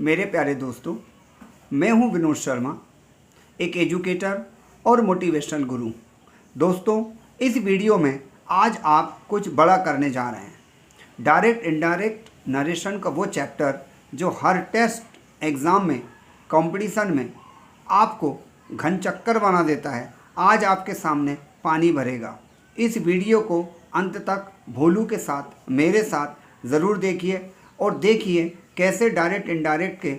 मेरे प्यारे दोस्तों, मैं हूं विनोद शर्मा, एक एजुकेटर और मोटिवेशनल गुरु। दोस्तों, इस वीडियो में आज आप कुछ बड़ा करने जा रहे हैं। डायरेक्ट इनडायरेक्ट नरेशन का वो चैप्टर जो हर टेस्ट एग्ज़ाम में, कंपटीशन में आपको घन चक्कर बना देता है, आज आपके सामने पानी भरेगा। इस वीडियो को अंत तक भोलू के साथ, मेरे साथ ज़रूर देखिए और देखिए कैसे डायरेक्ट इनडायरेक्ट के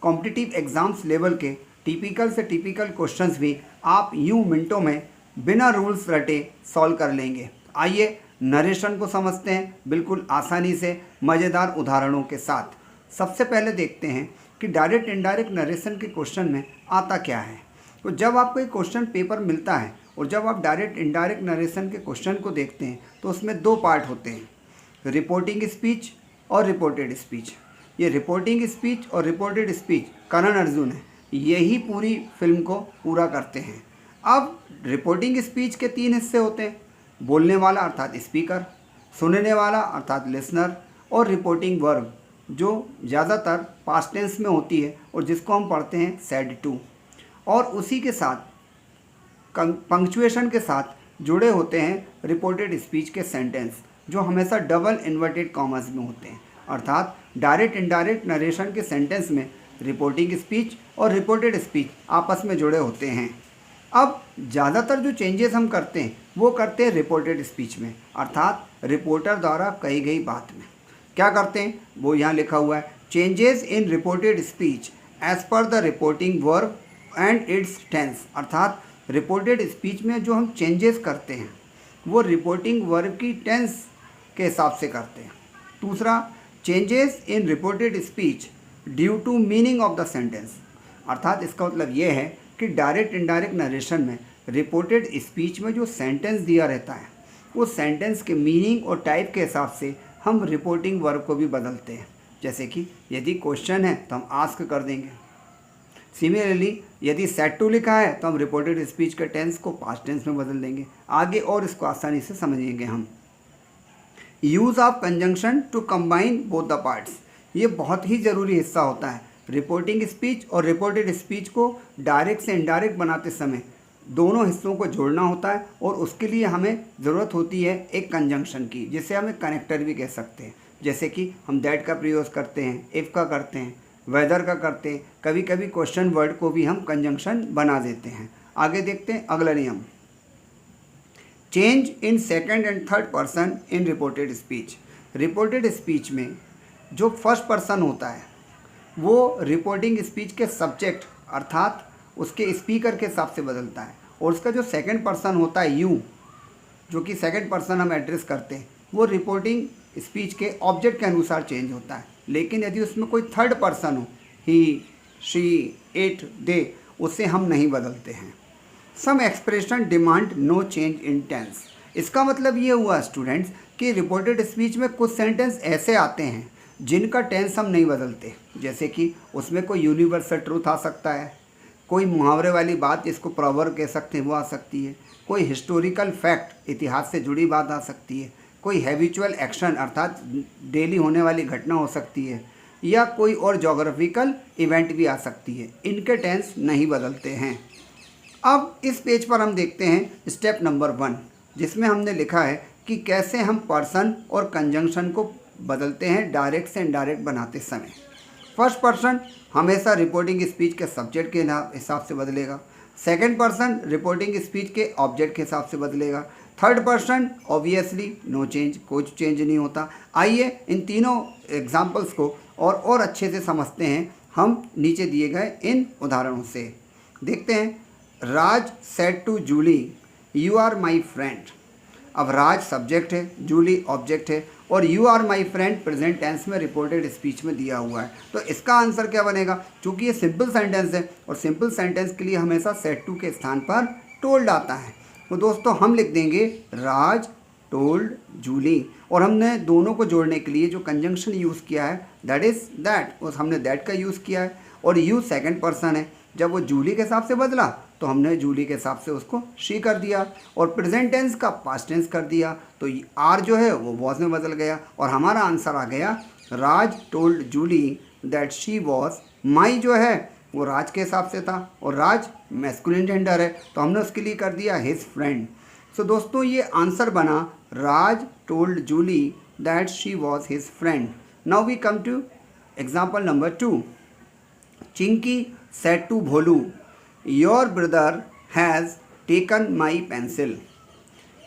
कॉम्पिटिटिव एग्ज़ाम्स लेवल के टिपिकल से टिपिकल क्वेश्चंस भी आप यूं मिनटों में बिना रूल्स रटे सॉल्व कर लेंगे। आइए नरेशन को समझते हैं बिल्कुल आसानी से मज़ेदार उदाहरणों के साथ। सबसे पहले देखते हैं कि डायरेक्ट इनडायरेक्ट नरेशन के क्वेश्चन में आता क्या है। तो जब आपको एक क्वेश्चन पेपर मिलता है और जब आप डायरेक्ट इनडायरेक्ट नरेशन के क्वेश्चन को देखते हैं तो उसमें दो पार्ट होते हैं, रिपोर्टिंग स्पीच और रिपोर्टेड स्पीच। ये रिपोर्टिंग स्पीच और रिपोर्टेड स्पीच करण अर्जुन है, यही पूरी फिल्म को पूरा करते हैं। अब रिपोर्टिंग स्पीच के तीन हिस्से होते हैं, बोलने वाला अर्थात स्पीकर, सुनने वाला अर्थात लिसनर और रिपोर्टिंग वर्ब जो ज़्यादातर पास्ट टेंस में होती है और जिसको हम पढ़ते हैं सेड टू, और उसी के साथ पंक्चुएशन के साथ जुड़े होते हैं रिपोर्टेड स्पीच के सेंटेंस जो हमेशा डबल इन्वर्टेड कॉमास में होते हैं। अर्थात डायरेक्ट इनडायरेक्ट नरेशन के सेंटेंस में रिपोर्टिंग स्पीच और रिपोर्टेड स्पीच आपस में जुड़े होते हैं। अब ज़्यादातर जो चेंजेस हम करते हैं वो करते हैं रिपोर्टेड स्पीच में, अर्थात रिपोर्टर द्वारा कही गई बात में। क्या करते हैं वो यहाँ लिखा हुआ है, changes in reported speech as per the reporting verb and its tense. अर्थात रिपोर्टेड स्पीच में जो हम चेंजेस करते हैं वो रिपोर्टिंग वर्ब की टेंस के हिसाब से करते हैं। दूसरा, changes in reported speech due to meaning of the sentence. अर्थात इसका मतलब ये है कि डायरेक्ट इनडायरेक्ट नरेशन में रिपोर्टेड स्पीच में जो सेंटेंस दिया रहता है वो सेंटेंस के मीनिंग और टाइप के हिसाब से हम रिपोर्टिंग वर्ब को भी बदलते हैं। जैसे कि यदि क्वेश्चन है तो हम आस्क कर देंगे। सिमिलरली यदि सेड टू लिखा है तो हम रिपोर्टेड स्पीच के टेंस को पास्ट टेंस में बदल देंगे। आगे और इसको आसानी से समझेंगे हम। Use of conjunction to combine both the parts, ये बहुत ही ज़रूरी हिस्सा होता है। रिपोर्टिंग स्पीच और रिपोर्टेड स्पीच को डायरेक्ट से इनडायरेक्ट बनाते समय दोनों हिस्सों को जोड़ना होता है और उसके लिए हमें ज़रूरत होती है एक कंजंक्शन की, जिसे हमें कनेक्टर भी कह सकते हैं। जैसे कि हम दैट का प्रयोग करते हैं, इफ़ का करते हैं, वेदर का करते हैं, कभी कभी क्वेश्चन वर्ड को भी हम कंजंक्शन बना देते हैं। आगे देखते हैं अगला नियम, change in second and third person in reported speech. Reported speech में जो फर्स्ट पर्सन होता है वो रिपोर्टिंग स्पीच के सब्जेक्ट अर्थात उसके स्पीकर के हिसाब से बदलता है, और उसका जो सेकंड पर्सन होता है यू, जो कि सेकंड पर्सन हम एड्रेस करते हैं, वो रिपोर्टिंग स्पीच के ऑब्जेक्ट के अनुसार चेंज होता है। लेकिन यदि उसमें कोई थर्ड पर्सन हो, ही, शी, इट, दे, उसे हम नहीं बदलते हैं। Some expression demand no change in tense. इसका मतलब ये हुआ स्टूडेंट्स कि रिपोर्टेड स्पीच में कुछ सेंटेंस ऐसे आते हैं जिनका टेंस हम नहीं बदलते। जैसे कि उसमें कोई यूनिवर्सल ट्रूथ आ सकता है, कोई मुहावरे वाली बात जिसको प्रॉवर्ब कह सकते हैं वो आ सकती है, कोई हिस्टोरिकल फैक्ट इतिहास से जुड़ी बात आ सकती है, कोई हैबिचुअल एक्शन अर्थात डेली होने वाली घटना हो सकती है, या कोई और जोग्राफिकल इवेंट भी आ सकती है। इनके टेंस नहीं बदलते हैं। अब इस पेज पर हम देखते हैं स्टेप नंबर 1, जिसमें हमने लिखा है कि कैसे हम पर्सन और कंजंक्शन को बदलते हैं डायरेक्ट से इनडायरेक्ट बनाते समय। फर्स्ट पर्सन हमेशा रिपोर्टिंग स्पीच के सब्जेक्ट के हिसाब से बदलेगा, सेकंड पर्सन रिपोर्टिंग स्पीच के ऑब्जेक्ट के हिसाब से बदलेगा, third person obviously no change, कोई चेंज नहीं होता। आइए इन तीनों एग्जाम्पल्स को और अच्छे से समझते हैं हम नीचे दिए गए इन उदाहरणों से। देखते हैं, Raj said to Julie you are my friend. अब राज सब्जेक्ट है, जूली ऑब्जेक्ट है, और you are my friend present tense में रिपोर्टेड स्पीच में दिया हुआ है। तो इसका आंसर क्या बनेगा? चूँकि ये सिंपल सेंटेंस है और सिंपल सेंटेंस के लिए हमेशा सेड टू के स्थान पर टोल्ड आता है। तो दोस्तों हम लिख देंगे राज टोल्ड जूली, और हमने दोनों को जोड़ने के लिए जो कंजंक्शन यूज़ किया है दैट इज़ दैट, उस हमने दैट का यूज़ किया है, और यू सेकंड पर्सन है। जब वो जूली के हिसाब से बदला तो हमने जूली के हिसाब से उसको शी कर दिया, और प्रेजेंट टेंस का पास्ट टेंस कर दिया, तो आर जो है वो वॉज में बदल गया, और हमारा आंसर आ गया Raj told Julie that she was, my जो है वो राज के हिसाब से था और राज मैस्कुलिन जेंडर है तो हमने उसके लिए कर दिया हिज फ्रेंड। सो दोस्तों ये आंसर बना Raj told Julie that she was his friend. Now we come to example number 2। Chinki said to Bholu your brother has taken my pencil.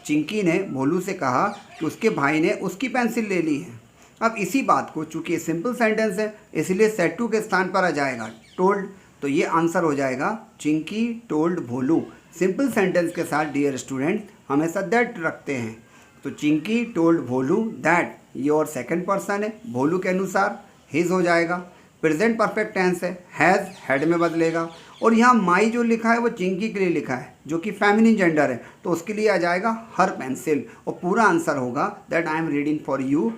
Chinki ने भोलू से कहा कि उसके भाई ने उसकी पेंसिल ले ली है। अब इसी बात को, चूंकि सिंपल सेंटेंस है इसलिए सेड टू के स्थान पर आ जाएगा टोल्ड, तो ये आंसर हो जाएगा चिंकी टोल्ड भोलू। सिंपल सेंटेंस के साथ डियर स्टूडेंट हमेशा दैट रखते हैं। तो चिंकी टोल्ड भोलू दैट, ये और सेकंड पर्सन है, भोलू के अनुसार हिज हो जाएगा। प्रेजेंट परफेक्ट टेंस है, हैज़ हेड में बदलेगा। और यहाँ माई जो लिखा है वो चिंकी के लिए लिखा है जो कि फेमिनिन जेंडर है तो उसके लिए आ जाएगा हर पेंसिल। और पूरा आंसर होगा that I am reading for you,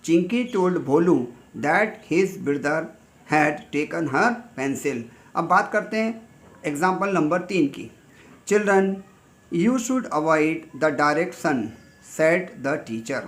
Chinki told Bholu that his brother had taken her pencil. अब बात करते हैं एग्जाम्पल नंबर 3 की। Children you should avoid the direct sun said the teacher.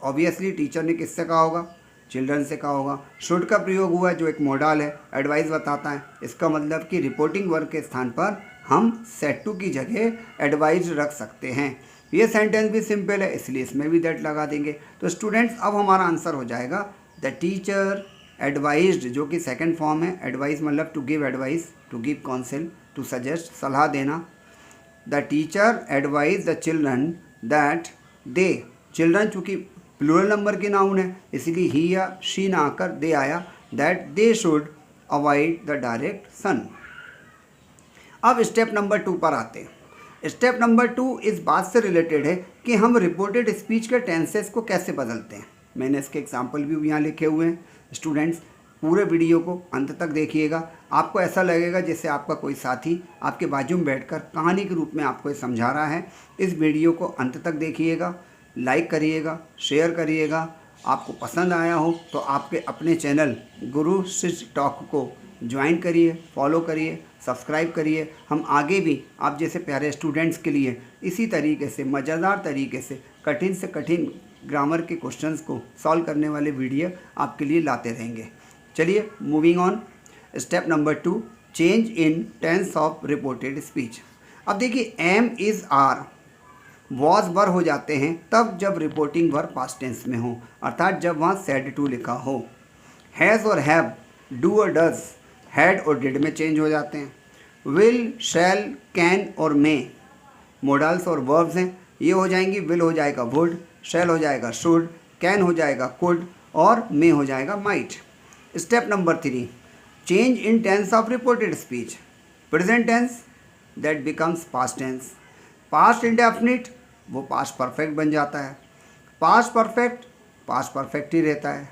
Obviously teacher ने किससे कहा होगा, चिल्ड्रन से कहा होगा। शुड का प्रयोग हुआ है जो एक मॉडल है, एडवाइस बताता है। इसका मतलब कि रिपोर्टिंग वर्क के स्थान पर हम सेड टू की जगह एडवाइज रख सकते हैं। ये सेंटेंस भी सिंपल है इसलिए इसमें भी दैट लगा देंगे। तो स्टूडेंट्स अब हमारा आंसर हो जाएगा द टीचर एडवाइज्ड, जो कि सेकंड फॉर्म है। एडवाइस मतलब to give advice, to give counsel, to suggest, सलाह देना। The teacher advise the children that they, children चूँकि प्लूरल नंबर की नाउन है इसलिए ही या शी ना आकर दे आया, that they should avoid the direct sun. अब स्टेप नंबर 2 पर आते हैं। स्टेप नंबर 2 इस बात से रिलेटेड है कि हम रिपोर्टेड स्पीच के टेंसेस को कैसे बदलते हैं। मैंने इसके एग्जाम्पल भी यहाँ लिखे हुए हैं। स्टूडेंट्स पूरे वीडियो को अंत तक देखिएगा, आपको ऐसा लगेगा जैसे आपका कोई साथी आपके बाजू में बैठकर कहानी के रूप में आपको समझा रहा है। इस वीडियो को अंत तक देखिएगा, लाइक करिएगा, शेयर करिएगा। आपको पसंद आया हो तो आपके अपने चैनल गुरु शिष्य टॉक को ज्वाइन करिए, फॉलो करिए, सब्सक्राइब करिए। हम आगे भी आप जैसे प्यारे स्टूडेंट्स के लिए इसी तरीके से मज़ेदार तरीके से कठिन ग्रामर के क्वेश्चंस को सॉल्व करने वाले वीडियो आपके लिए लाते रहेंगे। चलिए moving on. Step number 2, change in tense of reported speech. अब देखिए am is are was were हो जाते हैं तब जब रिपोर्टिंग वर्ब पास्ट टेंस में हो, अर्थात जब वहाँ सेड टू लिखा हो। हैज़ और हैव, डू और डज, हैड और डिड में चेंज हो जाते हैं। विल, शैल, कैन और मे मोडल्स और वर्ब्स हैं, ये हो जाएंगी। विल हो जाएगा वुड, शैल हो जाएगा शुड, कैन हो जाएगा कुड और मे हो जाएगा might. Step number 3, change in tense of reported speech. Present tense that becomes past tense, past indefinite वो पास्ट परफेक्ट बन जाता है, पास्ट परफेक्ट ही रहता है।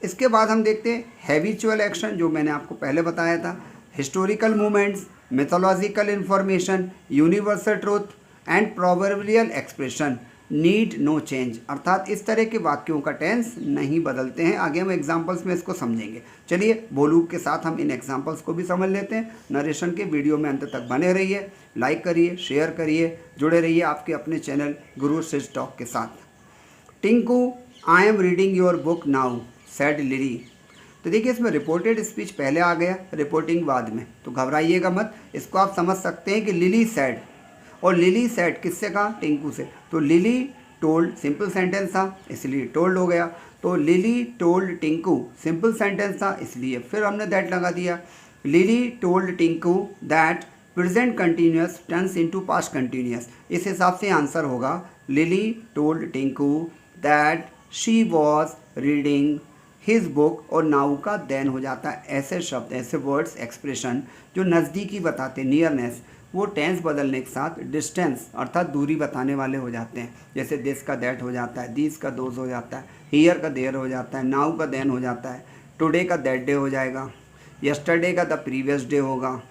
इसके बाद हम देखते हैं हैबिचुअल एक्शन, जो मैंने आपको पहले बताया था। Historical movements, mythological information, universal truth and proverbial expression need no change, अर्थात इस तरह के वाक्यों का टेंस नहीं बदलते हैं। आगे हम एग्जांपल्स में इसको समझेंगे। चलिए भोलू के साथ हम इन एग्जांपल्स को भी समझ लेते हैं। नरेशन के वीडियो में अंत तक बने रहिए, लाइक करिए, शेयर करिए, जुड़े रहिए आपके अपने चैनल गुरु शिष्य टॉक के साथ। टिंकू आई am reading your book now said lily. तो देखिए इसमें रिपोर्टेड स्पीच पहले आ गया, रिपोर्टिंग बाद में, तो घबराइएगा मत। इसको आप समझ सकते हैं कि लिली सेड, और लिली सेड किससे कहा, टिंकू से। तो लिली टोल्ड सिंपल सेंटेंस था इसलिए टोल्ड हो गया। तो Lily told Tinku simple sentence था इसलिए फिर हमने दैट लगा दिया। Lily told Tinku that present continuous turns into past continuous. इस हिसाब से आंसर होगा lily told Tinku that she was reading his book, और नाउ का देन हो जाता है। ऐसे शब्द, ऐसे वर्ड्स, एक्सप्रेशन जो नज़दीकी बताते, नियरनेस, वो टेंस बदलने के साथ डिस्टेंस अर्थात दूरी बताने वाले हो जाते हैं। जैसे दिस का दैट हो जाता है, दिस का दोज हो जाता है, हियर का देयर हो जाता है, नाउ का देन हो जाता है, टुडे का दैट डे हो जाएगा, यस्टरडे का द प्रीवियस डे होगा,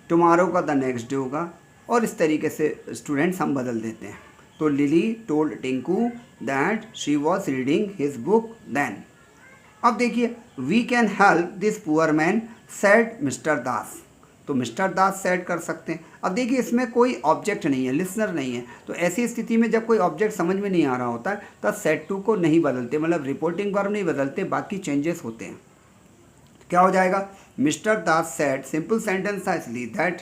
टुमारो का द नेक्स्ट डे होगा, और इस तरीके से स्टूडेंट्स हम बदल देते हैं। तो Lily told Tinku that she was reading his book then. अब देखिए we can help this poor man said mister Das. तो मिस्टर दास सेड कर सकते हैं। अब देखिए इसमें कोई ऑब्जेक्ट नहीं है, लिसनर नहीं है, तो ऐसी स्थिति में जब कोई ऑब्जेक्ट समझ में नहीं आ रहा होता है तब सेड टू को नहीं बदलते, मतलब रिपोर्टिंग वर्ब नहीं बदलते, बाकी चेंजेस होते हैं। क्या हो जाएगा, mister Das said, simple sentence था इसलिए दैट।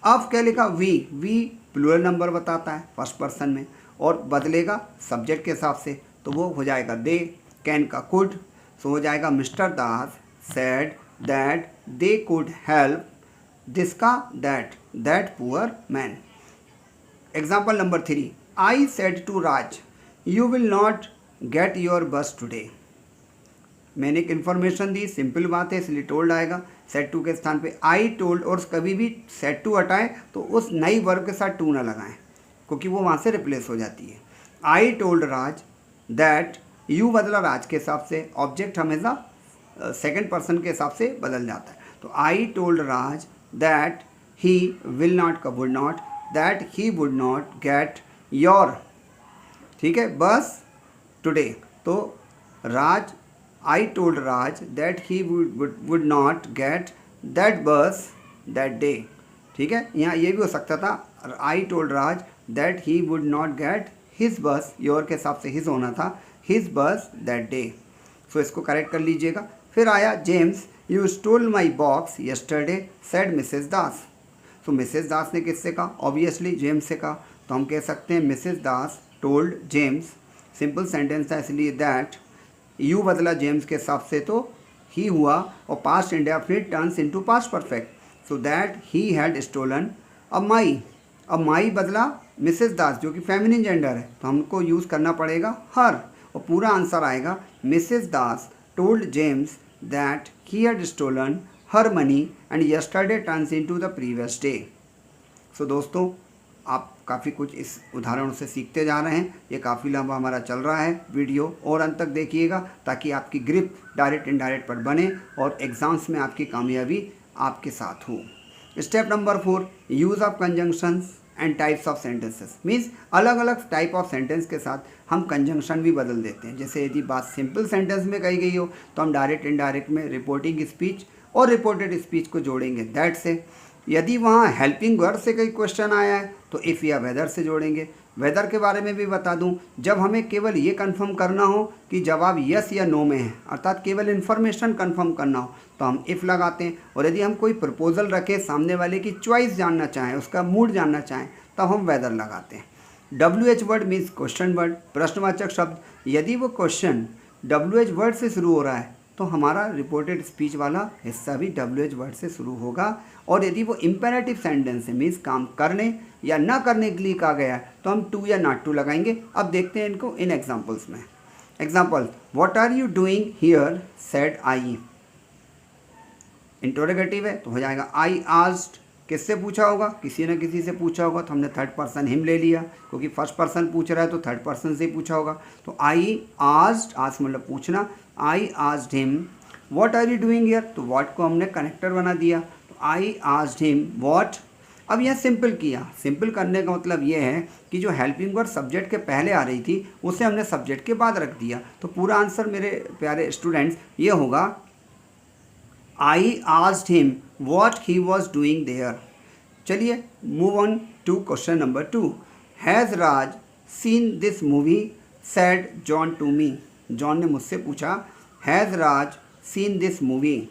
अब क्या लिखा, वी प्लूरल नंबर बताता है फर्स्ट पर्सन में और बदलेगा सब्जेक्ट के हिसाब से, तो वो हो जाएगा दे, कैन का कुड, सो हो जाएगा mister Das said that they could help दिसका that poor man. Example number 3, I said to Raj you will not get your bus today. मैंने एक इन्फॉर्मेशन दी, सिंपल बात है इसलिए टोल्ड आएगा, सेड टू के स्थान पे आई टोल्ड, और कभी भी सेड टू हटाएं तो उस नई वर्ब के साथ टू ना लगाएं क्योंकि वो वहाँ से रिप्लेस हो जाती है। आई टोल्ड राज दैट, यू बदला राज के हिसाब से, ऑब्जेक्ट हमेशा सेकंड पर्सन के हिसाब से बदल जाता है, तो I told Raj that he will not का would not, that he would not get your, ठीक है, बस टुडे। तो राज, I told Raj that he would not get that bus that day, ठीक है, यहाँ ये भी हो सकता था I told Raj that he would not get his bus, your के हिसाब से his होना था, his bus that day, सो इसको करेक्ट कर लीजिएगा। फिर आया James, you stole my box yesterday said Mrs Das. So Mrs Das ने किससे कहा, ऑब्वियसली जेम्स से कहा, तो हम कह सकते हैं Mrs Das told James, simple sentence था इसलिए दैट, यू बदला जेम्स के हिसाब से तो ही हुआ, और past indefinite turns into past perfect, so that he had stolen a my. अब माई बदला मिसेस दास जो कि फेमिनिन जेंडर है, तो हमको यूज़ करना पड़ेगा हर, और पूरा आंसर आएगा Mrs Das told James that he had stolen her money and yesterday turns into the previous day. So दोस्तों, आप काफ़ी कुछ इस उदाहरण से सीखते जा रहे हैं। ये काफ़ी लंबा हमारा चल रहा है वीडियो, और अंत तक देखिएगा ताकि आपकी ग्रिप डायरेक्ट इनडायरेक्ट पर बने और एग्जाम्स में आपकी कामयाबी आपके साथ हो। Step number 4, use of conjunctions and types of sentences, means अलग अलग टाइप ऑफ सेंटेंस के साथ हम कंजंक्शन भी बदल देते हैं। जैसे यदि बात सिंपल सेंटेंस में कही गई हो तो हम डायरेक्ट इनडायरेक्ट में रिपोर्टिंग स्पीच और रिपोर्टेड स्पीच को जोड़ेंगे दैट से। यदि वहाँ हेल्पिंग वर्ब से कोई क्वेश्चन आया है तो इफ़ या वेदर से जोड़ेंगे। वेदर के बारे में भी बता दूं, जब हमें केवल ये कंफर्म करना हो कि जवाब यस या नो में है, अर्थात केवल इन्फॉर्मेशन कंफर्म करना हो, तो हम इफ़ लगाते हैं। और यदि हम कोई प्रपोजल रखें, सामने वाले की चॉइस जानना चाहें, उसका मूड जानना चाहें, तब हम वेदर लगाते हैं। WH word means question word, प्रश्नवाचक शब्द। यदि वो क्वेश्चन WH वर्ड से शुरू हो रहा है तो हमारा रिपोर्टेड स्पीच वाला हिस्सा भी WH वर्ड से शुरू होगा। और यदि वो इम्पेरेटिव सेंटेंस है, मीन्स काम करने या ना करने के लिए कहा गया है, तो हम टू या नॉट टू लगाएंगे। अब देखते हैं इनको इन एग्जाम्पल्स में। Example, what are you doing here said I. Interrogative है तो हो जाएगा आई आस्क्ड। किससे पूछा होगा, किसी न किसी से पूछा होगा, तो हमने थर्ड पर्सन हिम ले लिया क्योंकि फर्स्ट पर्सन पूछ रहा है तो थर्ड पर्सन से ही पूछा होगा। तो आई आस्क्ड, आस्क मतलब पूछना, I asked him what are you doing here, तो व्हाट को हमने कनेक्टर बना दिया, तो आई आस्क्ड हिम व्हाट। अब यह सिंपल किया, सिंपल करने का मतलब ये है कि जो हेल्पिंग वर्ड सब्जेक्ट के पहले आ रही थी उसे हमने सब्जेक्ट के बाद रख दिया। तो पूरा आंसर मेरे प्यारे स्टूडेंट्स ये होगा, I asked him what he was doing there. चलिए move on to question number 2। Has Raj seen this movie said John to me. John ने मुझसे पूछा, has Raj seen this movie.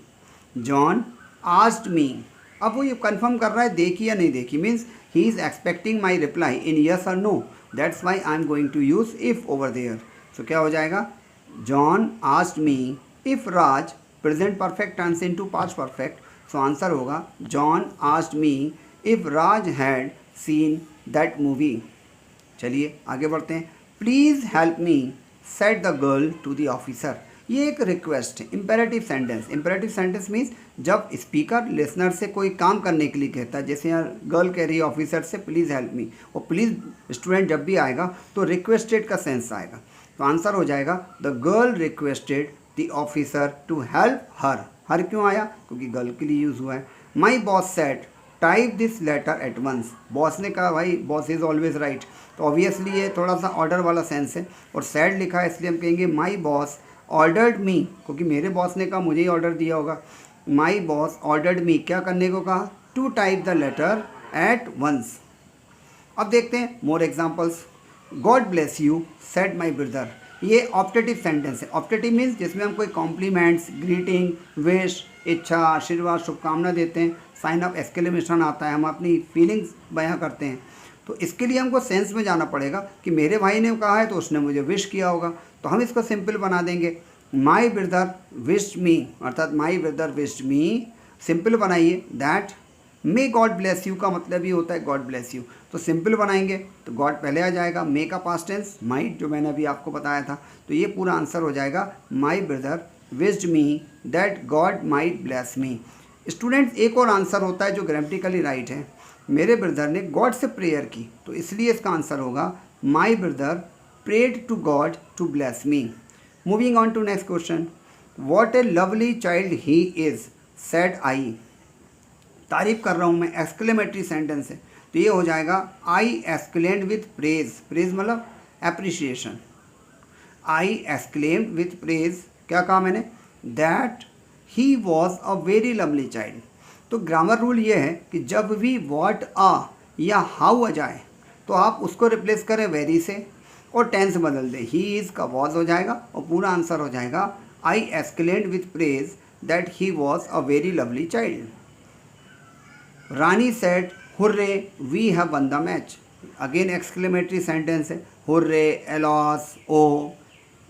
John asked me. अब वो ये कंफर्म कर रहा है देखी या नहीं देखी, means he is expecting my reply in yes और no, that's why I am going to use if over there. So क्या हो जाएगा, John asked me if Raj, present perfect turns into past perfect, so answer होगा John asked me if Raj had seen that movie. चलिए आगे बढ़ते हैं। Please help me said the girl to the officer. ये एक रिक्वेस्ट है, imperative sentence. Imperative sentence means जब speaker listener से कोई काम करने के लिए कहता है, जैसे यहाँ गर्ल कह रही है ऑफिसर से प्लीज़ हेल्प मी, और प्लीज़ स्टूडेंट जब भी आएगा तो रिक्वेस्टेड का सेंस आएगा। तो आंसर हो जाएगा the girl requested the officer to help her. Her क्यों आया, क्योंकि गर्ल के लिए यूज़ हुआ है। My boss said type this letter at once. Boss ने कहा भाई बॉस इज़ ऑलवेज राइट, तो ऑब्वियसली ये थोड़ा सा ऑर्डर वाला सेंस है। और सैड लिखा है इसलिए हम कहेंगे माई बॉस ऑर्डर्ड मी, क्योंकि मेरे बॉस ने कहा मुझे ही ऑर्डर दिया होगा। माई बॉस ऑर्डर्ड मी, क्या करने को कहा, to type the letter at once. अब देखते हैं more examples. God bless you said my brother. ये ऑप्टेटिव सेंटेंस है। ऑप्टेटिव मीन्स जिसमें हम कोई कॉम्प्लीमेंट्स, ग्रीटिंग, विश, इच्छा, आशीर्वाद, शुभकामना देते हैं, साइन ऑफ एक्सक्लेमेशन आता है, हम अपनी फीलिंग्स बयां करते हैं। तो इसके लिए हमको सेंस में जाना पड़ेगा कि मेरे भाई ने कहा है तो उसने मुझे विश किया होगा, तो हम इसको सिंपल बना देंगे, माई ब्रदर विश्ड मी, अर्थात my brother wished me. Simple बनाइए, that may God bless you का मतलब ही होता है गॉड ब्लेस यू। तो सिंपल बनाएंगे तो गॉड पहले आ जाएगा, मे का पास्ट टेंस माइट जो मैंने अभी आपको बताया था, तो ये पूरा आंसर हो जाएगा माई brother wished me that God might bless me. Students, एक और आंसर होता है जो ग्रामेटिकली राइट है, मेरे ब्रदर ने गॉड से प्रेयर की, तो इसलिए इसका आंसर होगा my brother prayed to God to bless me. Moving on to next question, what a lovely child he is said I. तारीफ कर रहा हूँ मैं, एक्सक्लेमेटरी सेंटेंस है, तो ये हो जाएगा I exclaimed with praise. Praise मतलब appreciation. I exclaimed with praise, क्या कहा मैंने, that he was a very lovely child. तो ग्रामर रूल ये है कि जब भी व्हाट आ या हाउ आ जाए तो आप उसको रिप्लेस करें वेरी से और टेंस बदल दें, ही इज़ का वॉज हो जाएगा और पूरा आंसर हो जाएगा I exclaimed with praise that he was a very lovely child. Rani said hurray we have won the match. Again exclamatory sentence है, हुर्रे, एलॉस, ओ,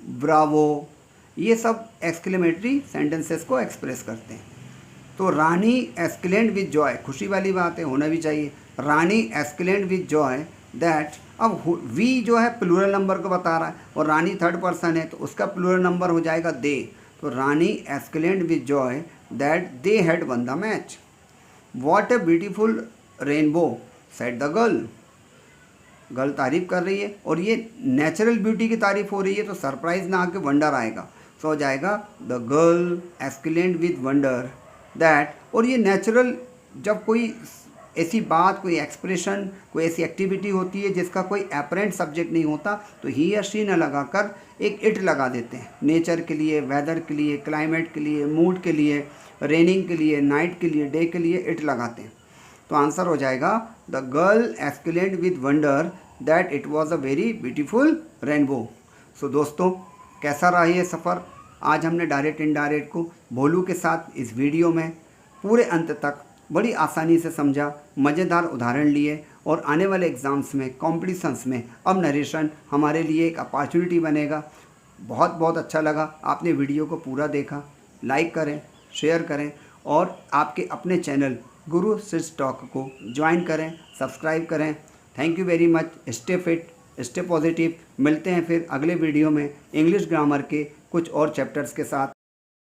ब्रावो, ये सब एक्सक्लेमेटरी सेंटेंसेस को एक्सप्रेस करते हैं। तो रानी एक्सक्लेम्ड विद जॉय, खुशी वाली बात है, होना भी चाहिए, रानी एक्सक्लेम्ड विद जॉय दैट। अब वी जो है प्लूरल नंबर को बता रहा है और रानी थर्ड पर्सन है तो उसका प्लूरल नंबर हो जाएगा दे। तो Rani exclaimed with joy that they had won the match. What a beautiful rainbow said the girl. Girl तारीफ कर रही है और ये नेचुरल ब्यूटी की तारीफ हो रही है, तो सरप्राइज ना आके वंडर आएगा, तो हो जाएगा the girl exclaimed with wonder that. और ये नेचुरल, जब कोई ऐसी बात, कोई एक्सप्रेशन, कोई ऐसी एक्टिविटी होती है जिसका कोई एपरेंट सब्जेक्ट नहीं होता, तो ही या शी न लगाकर एक इट लगा देते हैं, नेचर के लिए, वेदर के लिए, क्लाइमेट के लिए, मूड के लिए, रेनिंग के लिए, नाइट के लिए, डे के लिए इट लगाते हैं। तो आंसर हो जाएगा the girl exclaimed with wonder that it was a very beautiful rainbow. So दोस्तों, कैसा रहा ये सफ़र? आज हमने डायरेक्ट इनडायरेक्ट को भोलू के साथ इस वीडियो में पूरे अंत तक बड़ी आसानी से समझा, मज़ेदार उदाहरण लिए और आने वाले एग्ज़ाम्स में, कॉम्पिटिशन्स में अब नरेशन हमारे लिए एक अपॉर्चुनिटी बनेगा। बहुत बहुत अच्छा लगा, आपने वीडियो को पूरा देखा। लाइक करें, शेयर करें और आपके अपने चैनल गुरु सिट्स टॉक को ज्वाइन करें, सब्सक्राइब करें। Thank you very much. Stay fit, stay positive. मिलते हैं फिर अगले वीडियो में इंग्लिश ग्रामर के कुछ और चैप्टर्स के साथ।